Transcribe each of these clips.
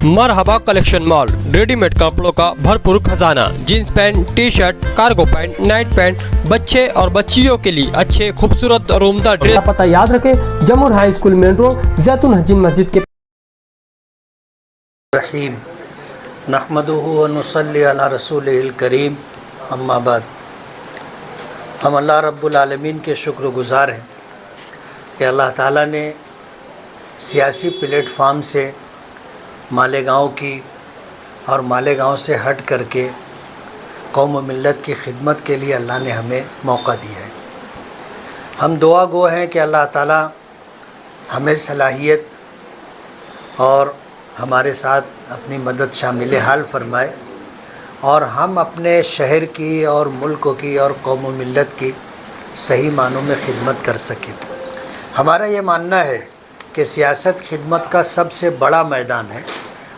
मरहबा collection mall, readymade कपड़ों का भरपूर खजाना, jeans pant, T shirt, cargo pant, night pant, बच्चे और बच्चियों के लिए अच्छे खूबसूरत और उम्दा ड्रेस। पता याद रखें, जमुर हाई स्कूल मेन रोड, जैतून हजीन मस्जिद के रहीम नहमदुहु व नुसल्ली अला रसूलिल करीम, अम्मा बाद। हम अल्लाह रब्बुल आलमीन के शुक्रगुज़ार हैं कि अल्लाह ताला ने सियासी प्लेटफार्म से मालेगांव की और मालेगांव से हट करके कौम व मिल्लत की खिदमत के लिए अल्लाह ने हमें मौका दिया है। हम दुआ गो हैं कि अल्लाह ताला हमें सलाहियत और हमारे साथ अपनी मदद शामिल हाल फरमाए और हम अपने शहर की और मुल्क की और कौम व मिल्लत की सही मानों में खिदमत कर सकें। हमारा ये मानना है कि सियासत खिदमत का सबसे बड़ा मैदान है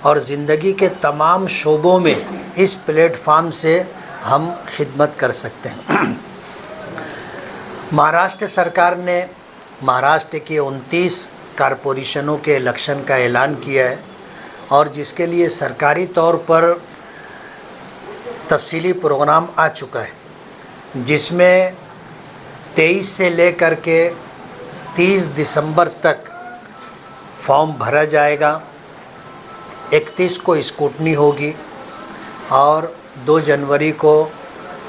और ज़िंदगी के तमाम शोबों में इस प्लेटफार्म से हम खिदमत कर सकते हैं। महाराष्ट्र सरकार ने महाराष्ट्र के 29 कारपोरेशनों के इलेक्शन का ऐलान किया है और जिसके लिए सरकारी तौर पर तफसीली प्रोग्राम आ चुका है, जिसमें 23 से लेकर के 30 दिसंबर तक फॉर्म भरा जाएगा, 31 को स्क्रूटनी होगी और 2 जनवरी को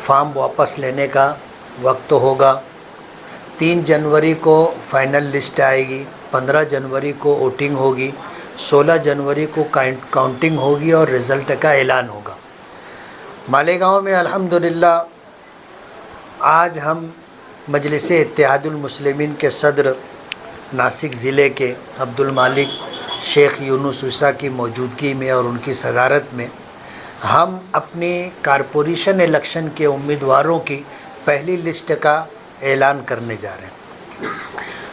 फॉर्म वापस लेने का वक्त होगा। 3 जनवरी को फाइनल लिस्ट आएगी, 15 जनवरी को वोटिंग होगी, 16 जनवरी को काउंटिंग होगी और रिज़ल्ट का ऐलान होगा। मालेगांव में अल्हम्दुलिल्लाह आज हम मजलिस इत्तेहादुल मुस्लिमीन के सदर नासिक ज़िले के अब्दुल मालिक शेख यूनुस ईसा की मौजूदगी में और उनकी सदारत में हम अपनी कारपोरेशन इलेक्शन के उम्मीदवारों की पहली लिस्ट का ऐलान करने जा रहे हैं।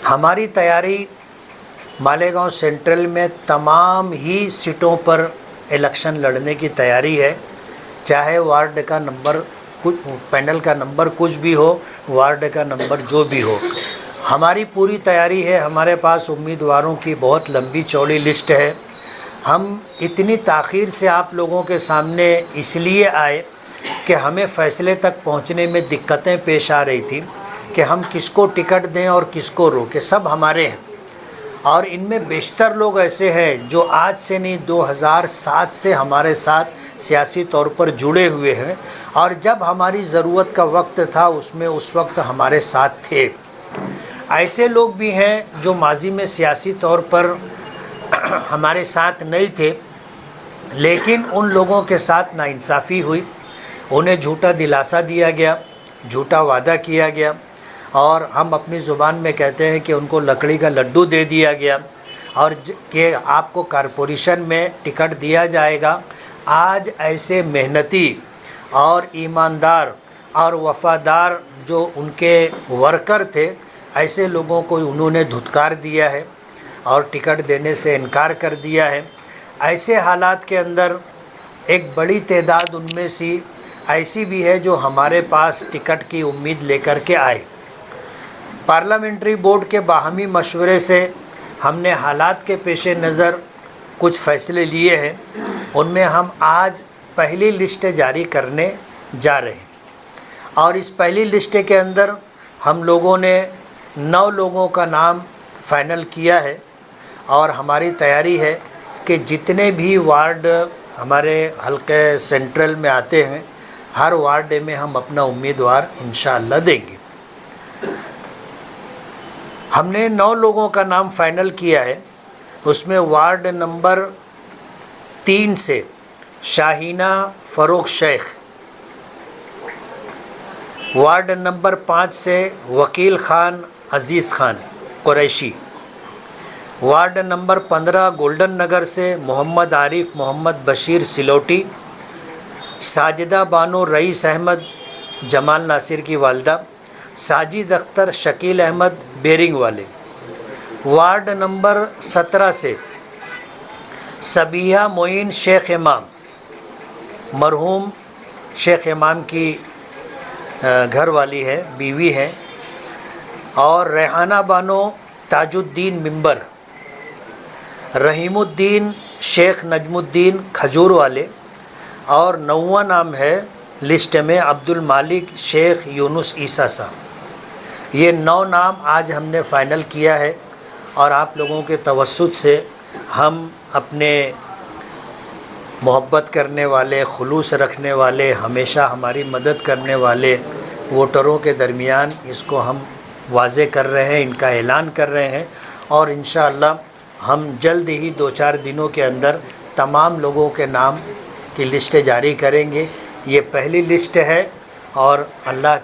हमारी तैयारी मालेगांव सेंट्रल में तमाम ही सीटों पर इलेक्शन लड़ने की तैयारी है, चाहे वार्ड का नंबर कुछ, पैनल का नंबर कुछ भी हो, वार्ड का नंबर जो भी हो, हमारी पूरी तैयारी है। हमारे पास उम्मीदवारों की बहुत लंबी चौड़ी लिस्ट है। हम इतनी ताख़ीर से आप लोगों के सामने इसलिए आए कि हमें फ़ैसले तक पहुंचने में दिक्कतें पेश आ रही थी कि हम किसको टिकट दें और किसको रोकें। सब हमारे हैं और इनमें बेशतर लोग ऐसे हैं जो आज से नहीं 2007 से हमारे साथ सियासी तौर पर जुड़े हुए हैं और जब हमारी ज़रूरत का वक्त था उसमें उस वक्त हमारे साथ थे। ऐसे लोग भी हैं जो माजी में सियासी तौर पर हमारे साथ नहीं थे, लेकिन उन लोगों के साथ नाइंसाफ़ी हुई, उन्हें झूठा दिलासा दिया गया, झूठा वादा किया गया और हम अपनी ज़ुबान में कहते हैं कि उनको लकड़ी का लड्डू दे दिया गया और कि आपको कारपोरेशन में टिकट दिया जाएगा। आज ऐसे मेहनती और ईमानदार और वफ़ादार जो उनके वर्कर थे, ऐसे लोगों को उन्होंने धुतकार दिया है और टिकट देने से इनकार कर दिया है। ऐसे हालात के अंदर एक बड़ी तादाद उनमें से ऐसी भी है जो हमारे पास टिकट की उम्मीद लेकर के आए। पार्लियामेंट्री बोर्ड के बाहमी मशवरे से हमने हालात के पेश नज़र कुछ फ़ैसले लिए हैं, उनमें हम आज पहली लिस्ट जारी करने जा रहे हैं और इस पहली लिस्ट के अंदर हम लोगों ने 9 लोगों का नाम फाइनल किया है और हमारी तैयारी है कि जितने भी वार्ड हमारे हल्के सेंट्रल में आते हैं, हर वार्ड में हम अपना उम्मीदवार इंशाअल्लाह देंगे। हमने 9 लोगों का नाम फाइनल किया है, उसमें वार्ड नंबर 3 से शाहीना फ़रोख शेख, वार्ड नंबर 5 से Vakil Khan Aziz Khan Qureshi, ward number 15 golden Nagar से मोहम्मद आरिफ मोहम्मद बशीर सिलोटी, साजिदा बानो रईस अहमद जमाल नासिर की वालदा, साजिद अख्तर शकील अहमद बेरिंग वाले, वार्ड नंबर 17 से सबिया मोइन शेख इमाम, मरहूम शेख इमाम की घर वाली है, बीवी है, और रेहाना बानो ताजुद्दीन मिंबर, रहीमुद्दीन शेख नजमुद्दीन खजूर वाले, और 9वां नाम है लिस्ट में अब्दुल मालिक शेख यूनुस ईसा साहब। ये 9 नाम आज हमने फ़ाइनल किया है और आप लोगों के तवस्सुत से हम अपने मोहब्बत करने वाले, खुलूस रखने वाले, हमेशा हमारी मदद करने वाले वोटरों के दरमियान इसको हम वाज़े कर रहे हैं, इनका ऐलान कर रहे हैं। और इंशाअल्लाह हम जल्द ही 2-4 दिनों के अंदर तमाम लोगों के नाम की लिस्ट जारी करेंगे। ये पहली लिस्ट है और अल्लाह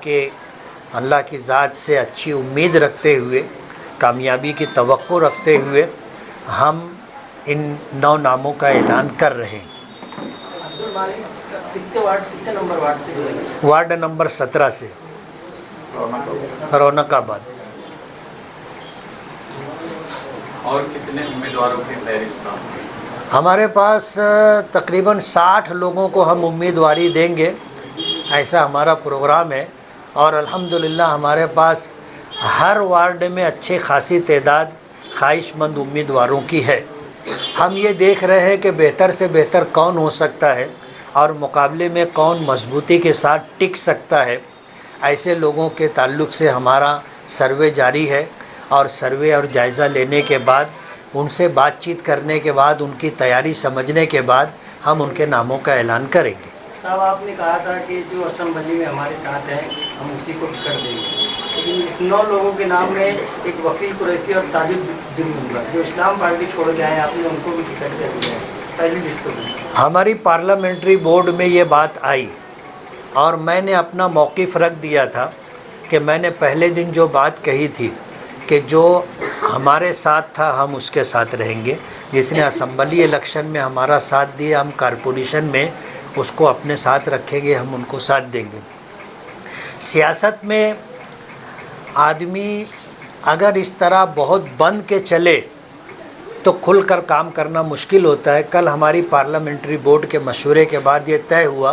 की ज़ात से अच्छी उम्मीद रखते हुए, कामयाबी की तवक्को रखते हुए हम इन 9 नामों का ऐलान कर रहे हैं। वार्ड नंबर 17 से, रौनकाबाद। और कितने उम्मीदवारों की फहरिस्त है? हमारे पास तकरीबन 60 लोगों को हम उम्मीदवारी देंगे, ऐसा हमारा प्रोग्राम है। और अल्हम्दुलिल्लाह हमारे पास हर वार्ड में अच्छी खासी तादाद ख्वाहिशमंद उम्मीदवारों की है। हम ये देख रहे हैं कि बेहतर से बेहतर कौन हो सकता है और मुकाबले में कौन मजबूती के साथ टिक सकता है। ऐसे लोगों के ताल्लुक़ से हमारा सर्वे जारी है और सर्वे और जायज़ा लेने के बाद, उनसे बातचीत करने के बाद, उनकी तैयारी समझने के बाद हम उनके नामों का ऐलान करेंगे। साहब, आपने कहा था कि जो असम्बली में हमारे साथ हैं हम उसी को टिकट देंगे, लेकिन इस 9 लोगों के नाम में एक वकील कुरैशी और ताजिद दिन जो इस्लाम पार्टी छोड़ के आए, आपने उनको भी टिकट दे दिया है पहली लिस्ट में। हमारी पार्लियामेंट्री बोर्ड में ये बात आई और मैंने अपना मौक़िफ़ रख दिया था कि मैंने पहले दिन जो बात कही थी कि जो हमारे साथ था हम उसके साथ रहेंगे। जिसने असम्बली इलेक्शन में हमारा साथ दिया, हम कारपोरेशन में उसको अपने साथ रखेंगे, हम उनको साथ देंगे। सियासत में आदमी अगर इस तरह बहुत बंद के चले तो खुलकर काम करना मुश्किल होता है। कल हमारी पार्लियामेंट्री बोर्ड के मशवरे के बाद ये तय हुआ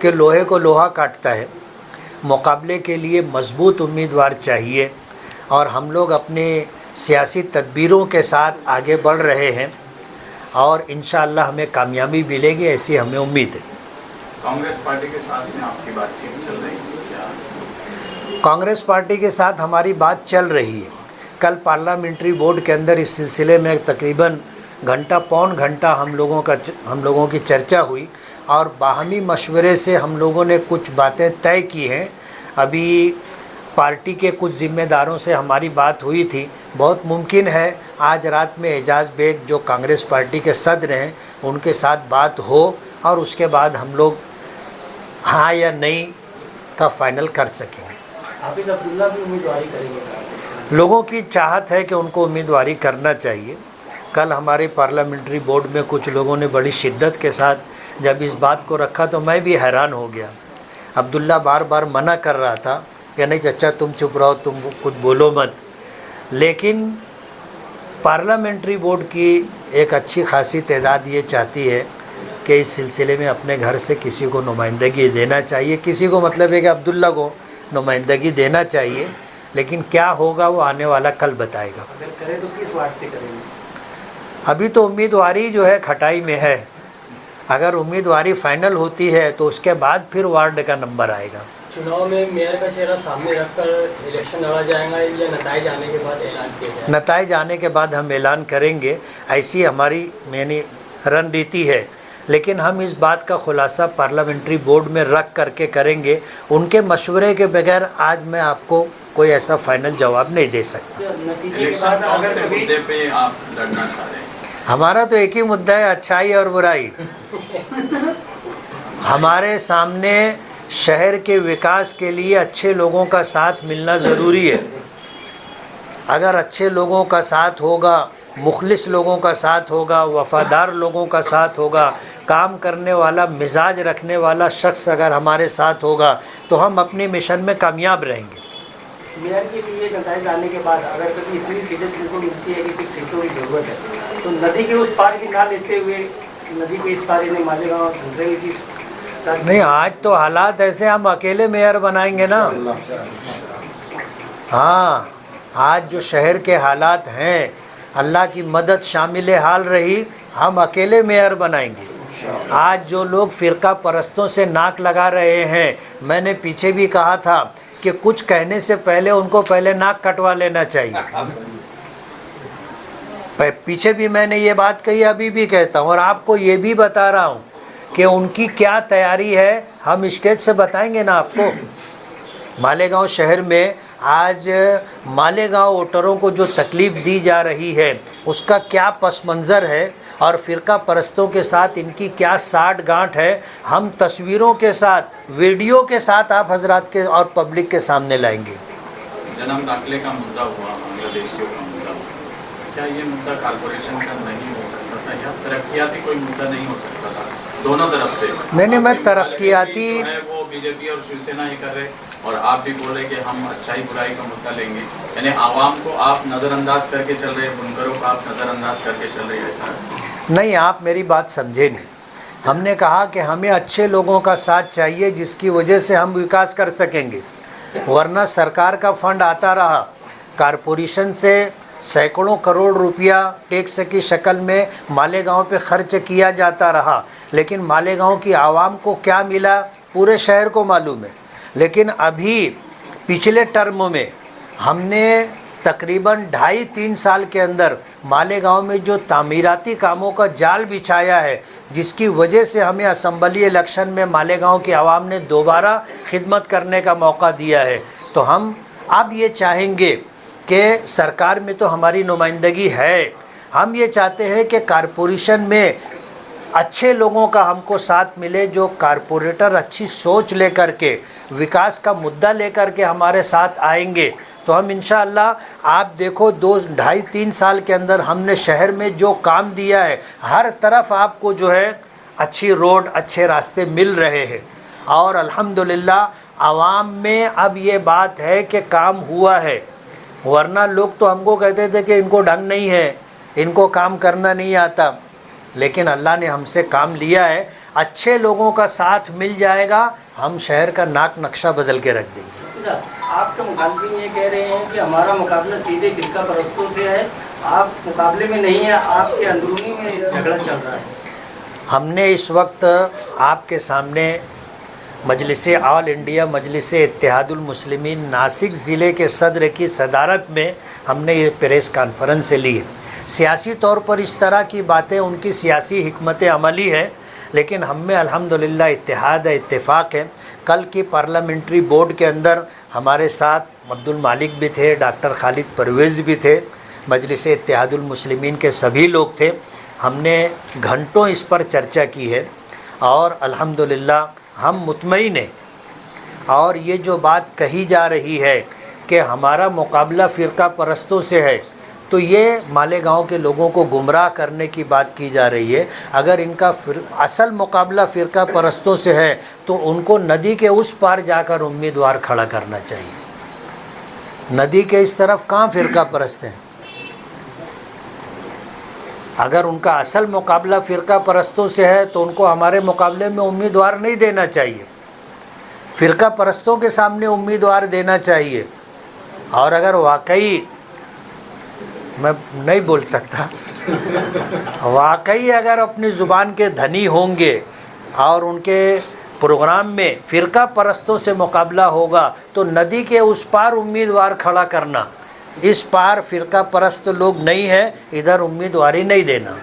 कि लोहे को लोहा काटता है, मुकाबले के लिए मजबूत उम्मीदवार चाहिए और हम लोग अपने सियासी तदबीरों के साथ आगे बढ़ रहे हैं और इंशाअल्लाह हमें कामयाबी मिलेगी, ऐसी हमें उम्मीद है। कांग्रेस पार्टी के साथ में आपकी बातचीत चल रही है? कांग्रेस पार्टी के साथ हमारी बात चल रही है। कल पार्लियामेंट्री बोर्ड के अंदर इस सिलसिले में तकरीबन घंटा पौन घंटा हम लोगों की चर्चा हुई और बाहमी मशवरे से हम लोगों ने कुछ बातें तय की हैं। अभी पार्टी के कुछ ज़िम्मेदारों से हमारी बात हुई थी। बहुत मुमकिन है आज रात में एजाज़ बेग जो कांग्रेस पार्टी के सदर हैं उनके साथ बात हो और उसके बाद हम लोग हाँ या नहीं का फाइनल कर सकें। हाफिज़ अब्दुल्ला भी उम्मीदवारी करेंगे? लोगों की चाहत है कि उनको उम्मीदवारी करना चाहिए। कल हमारे पार्लियामेंट्री बोर्ड में कुछ लोगों ने बड़ी शिद्दत के साथ जब इस बात को रखा तो मैं भी हैरान हो गया। अब्दुल्ला बार बार मना कर रहा था कि नहीं चचा तुम चुप रहो, तुम कुछ बोलो मत। लेकिन पार्लियामेंट्री बोर्ड की एक अच्छी खासी तादाद ये चाहती है कि इस सिलसिले में अपने घर से किसी को नुमाइंदगी देना चाहिए। किसी को मतलब है कि अब्दुल्ला को नुमाइंदगी देना चाहिए, लेकिन क्या होगा वो आने वाला कल बताएगा। अगर करें तो किस वार्ड से करेंगे? अभी तो उम्मीदवारी जो है खटाई में है। अगर उम्मीदवारी फाइनल होती है तो उसके बाद फिर वार्ड का नंबर आएगा। चुनाव में मेयर का चेहरा सामने रखकर इलेक्शन लड़ा जाएगा या नताइज आने के बाद ऐलान किया जाएगा? नताइज आने के बाद हम ऐलान करेंगे, ऐसी हमारी रणनीति है। लेकिन हम इस बात का खुलासा पार्लियामेंट्री बोर्ड में रख करके करेंगे। उनके मशवरे के बगैर आज मैं आपको कोई ऐसा फाइनल जवाब नहीं दे सकता। इलेक्शन कौन से मुद्दे पे आप लड़ना चाह रहे हैं? हमारा तो एक ही मुद्दा है, अच्छाई और बुराई। हमारे सामने शहर के विकास के लिए अच्छे लोगों का साथ मिलना ज़रूरी है। अगर अच्छे लोगों का साथ होगा, मुखलिस लोगों का साथ होगा, वफ़ादार लोगों का साथ होगा, काम करने वाला मिजाज रखने वाला शख्स अगर हमारे साथ होगा तो हम अपने मिशन में कामयाब रहेंगे। मेयर के लिए नताइज आने के बाद अगर कभी इतनी सीटें जिनको मिलती है कि कुछ सीटों की ज़रूरत है तो नदी के उस पार की ना लेते हुए नदी के इस पार इन्हें मालेगांव और धंधे की नहीं, आज तो हालात ऐसे, हम अकेले मेयर बनाएंगे ना। हाँ, आज जो शहर के हालात हैं, अल्लाह की मदद शामिल हाल रही, हम अकेले मेयर बनाएंगे। आज जो लोग फ़िरका परस्तों से नाक लगा रहे हैं, मैंने पीछे भी कहा था कि कुछ कहने से पहले उनको पहले नाक कटवा लेना चाहिए। पीछे भी मैंने ये बात कही, अभी भी कहता हूँ, और आपको ये भी बता रहा हूँ कि उनकी क्या तैयारी है, हम स्टेज से बताएंगे ना आपको। मालेगांव शहर में आज मालेगांव वोटरों को जो तकलीफ़ दी जा रही है उसका क्या पस मंज़र है और फ़िरका परस्तों के साथ इनकी क्या साठ गांठ है, हम तस्वीरों के साथ, वीडियो के साथ आप हजरात के और पब्लिक के सामने लाएंगे। जन्म दाखिले का मुद्दा हुआ, बांग्लादेशियों का मुद्दा हुआ, क्या ये मुद्दा कॉर्पोरेशन का नहीं हो सकता था या तरक्याती कोई मुद्दा नहीं हो सकता था दोनों तरफ से? नहीं, मैं तरक्याती जो है वो बीजेपी और शिवसेना ये कर रहे और आप भी बोल रहे कि हम अच्छाई बुराई का मुद्दा लेंगे, यानी आवाम को आप नज़रअंदाज करके चल रहे, बुनकरों को आप नज़रअंदाज करके चल रहे, ऐसा नहीं। आप मेरी बात समझे नहीं। हमने कहा कि हमें अच्छे लोगों का साथ चाहिए जिसकी वजह से हम विकास कर सकेंगे, वरना सरकार का फंड आता रहा, कॉरपोरेशन से सैकड़ों करोड़ रुपया टैक्स की शक्ल में मालेगांव पे खर्च किया जाता रहा, लेकिन मालेगांव की आवाम को क्या मिला पूरे शहर को मालूम है। लेकिन अभी पिछले टर्म में हमने तकरीबन 2.5-3 साल के अंदर मालेगांव में जो तामीराती कामों का जाल बिछाया है, जिसकी वजह से हमें असम्बली इलेक्शन में मालेगांव की आवाम ने दोबारा खिदमत करने का मौका दिया है। तो हम अब ये चाहेंगे कि सरकार में तो हमारी नुमाइंदगी है, हम ये चाहते हैं कि कॉरपोरेशन में अच्छे लोगों का हमको साथ मिले, जो कॉरपोरेटर अच्छी सोच लेकर के विकास का मुद्दा लेकर के हमारे साथ आएंगे तो हम इंशाअल्लाह, आप देखो 2-2.5-3 साल के अंदर हमने शहर में जो काम दिया है, हर तरफ आपको जो है अच्छी रोड, अच्छे रास्ते मिल रहे हैं और अल्हम्दुलिल्लाह आवाम में अब ये बात है कि काम हुआ है। वरना लोग तो हमको कहते थे कि इनको ढंग नहीं है, इनको काम करना नहीं आता, लेकिन अल्लाह ने हमसे काम लिया है। अच्छे लोगों का साथ मिल जाएगा, हम शहर का नाक नक्शा बदल के रख देंगे। आपके मुखालिफिन ये कह रहे हैं कि हमारा मुकाबला सीधे फ़िरका परस्तों से है, आप मुकाबले में नहीं है, आपके अंदरूनी में झगड़ा चल रहा है। हमने इस वक्त आपके सामने मजलिस ऑल इंडिया मजलिस इत्तेहादुल मुस्लिमीन नासिक ज़िले के सदर की सदारत में हमने ये प्रेस कॉन्फ्रेंस ली। सियासी तौर पर इस तरह की बातें उनकी सियासी हिकमत अमली है, लेकिन हम में अल्हम्दुलिल्लाह इत्तेहाद है, इत्तेफाक है। कल की पार्लियामेंट्री बोर्ड के अंदर हमारे साथ अब्दुल मालिक भी थे, डॉक्टर खालिद परवेज़ भी थे, मजलिस इत्तेहादुल मुस्लिमीन के सभी लोग थे। हमने घंटों इस पर चर्चा की है और अल्हम्दुलिल्लाह हम मुतमईन हैं। और ये जो बात कही जा रही है कि हमारा मुकाबला फ़िरका परस्तों से है, तो ये मालेगांव के लोगों को गुमराह करने की बात की जा रही है। अगर इनका असल मुकाबला फ़िरका परस्तों से है तो उनको नदी के उस पार जाकर उम्मीदवार खड़ा करना चाहिए। नदी के इस तरफ कहाँ फ़िरका परस्त हैं? अगर उनका असल मुकाबला फ़िरका परस्तों से है तो उनको हमारे मुकाबले में उम्मीदवार नहीं देना चाहिए, फ़िरका परस्तों के सामने उम्मीदवार देना चाहिए। और अगर वाकई, मैं नहीं बोल सकता, वाकई अगर अपनी ज़ुबान के धनी होंगे और उनके प्रोग्राम में फ़िरका परस्तों से मुकाबला होगा तो नदी के उस पार उम्मीदवार खड़ा करना, इस पार फ़िरका परस्त लोग नहीं हैं, इधर उम्मीदवारी नहीं देना।